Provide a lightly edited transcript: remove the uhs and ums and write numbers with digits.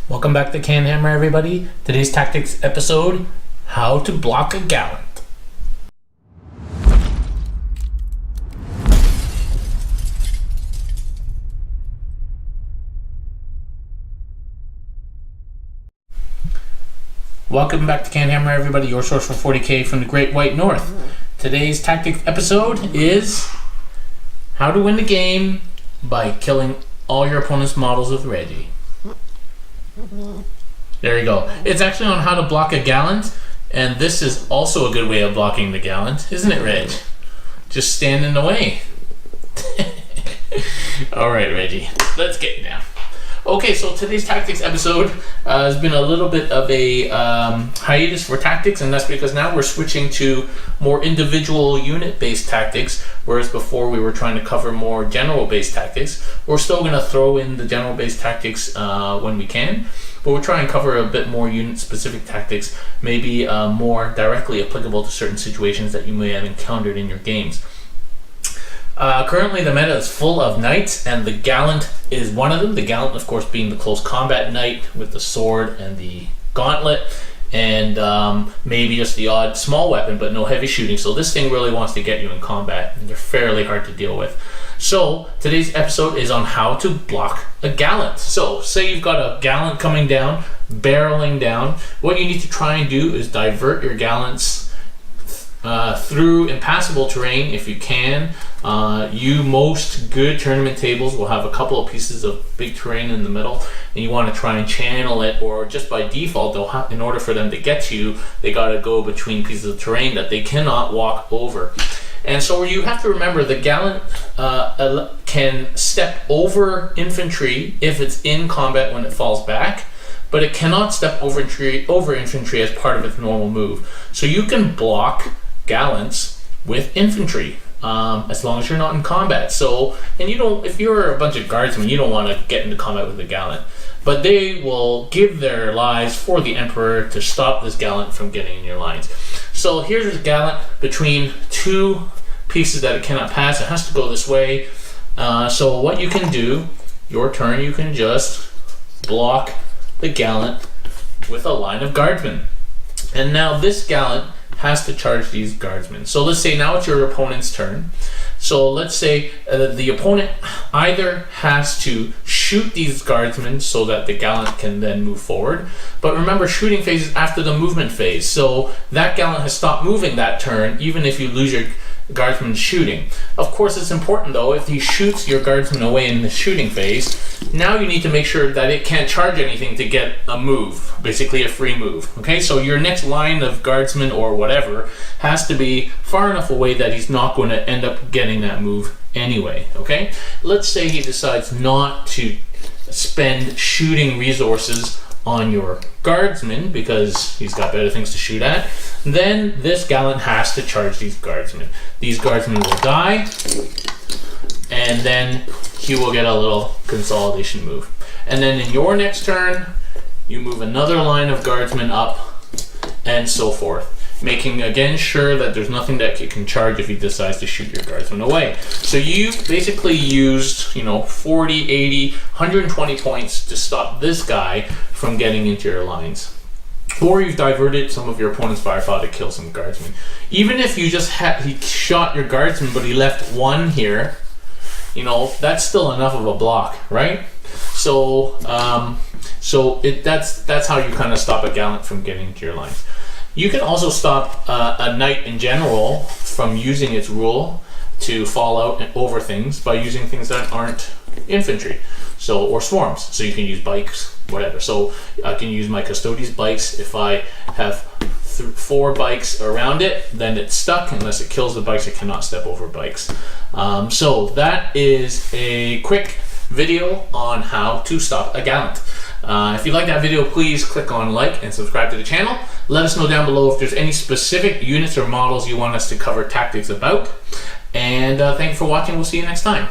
Welcome back to CanHammer, everybody. Today's tactics episode, how to block a gallant. Welcome back to CanHammer, everybody, your source for 40k from the Great White North. Today's tactics episode is how to win the game by killing all your opponent's models with Reggie. There you go. It's actually on how to block a gallant, and this is also a good way of blocking the gallant, isn't it, Reg? Just stand in the way. Alright, Reggie, let's get you down. Okay, so today's tactics episode has been a little bit of a hiatus for tactics, and that's because now we're switching to more individual unit-based tactics, whereas before we were trying to cover more general-based tactics. We're still going to throw in the general-based tactics when we can, but we're trying to cover a bit more unit-specific tactics, maybe more directly applicable to certain situations that you may have encountered in your games. Currently the meta is full of knights, and the gallant is one of them. The gallant, of course, being the close combat knight with the sword and the gauntlet, and maybe just the odd small weapon, but no heavy shooting. So this thing really wants to get you in combat, and they're fairly hard to deal with. So today's episode is on how to block a gallant. So say you've got a gallant coming down, barreling down. What you need to try and do is divert your gallants through impassable terrain if you can. Most good tournament tables will have a couple of pieces of big terrain in the middle, and you want to try and channel it, or just by default, they'll have, in order for them to get to you, they got to go between pieces of terrain that they cannot walk over. And so you have to remember the gallant can step over infantry if it's in combat when it falls back, but it cannot step over infantry as part of its normal move. So you can block gallants with infantry as long as you're not in combat. So, and you don't, if you're a bunch of guardsmen, you don't want to get into combat with the gallant, but they will give their lives for the emperor to stop this gallant from getting in your lines. So here's this gallant between two pieces that it cannot pass. It has to go this way. So what you can do, your turn, you can just block the gallant with a line of guardsmen. And now this gallant has to charge these guardsmen. So let's say now it's your opponent's turn. So let's say the opponent either has to shoot these guardsmen so that the gallant can then move forward. But remember, shooting phase is after the movement phase. So that gallant has stopped moving that turn, even if you lose your guardsman shooting. Of course, it's important though, if he shoots your guardsman away in the shooting phase, now you need to make sure that it can't charge anything to get a move, basically a free move. Okay, so your next line of guardsmen or whatever has to be far enough away that he's not going to end up getting that move anyway. Okay, let's say he decides not to spend shooting resources on your guardsmen because he's got better things to shoot at. Then this gallant has to charge these guardsmen. These guardsmen will die, and then he will get a little consolidation move. And then in your next turn, you move another line of guardsmen up, and so forth, making again sure that there's nothing that it can charge if he decides to shoot your guardsmen away. So you basically used, 40, 80, 120 points to stop this guy from getting into your lines. Or you've diverted some of your opponent's firepower to kill some guardsmen. Even if you just he shot your guardsman but he left one here, that's still enough of a block, right? So that's how you kind of stop a gallant from getting into your lines. You can also stop a knight in general from using its rule to fall out and over things by using things that aren't infantry, or swarms. So you can use bikes, whatever. So I can use my custodian's bikes. If I have 4 bikes around it, then it's stuck. Unless it kills the bikes, it cannot step over bikes. So that is a quick video on how to stop a gallant. If you like that video, please click on like and subscribe to the channel. Let us know down below if there's any specific units or models you want us to cover tactics about. And thank you for watching. We'll see you next time.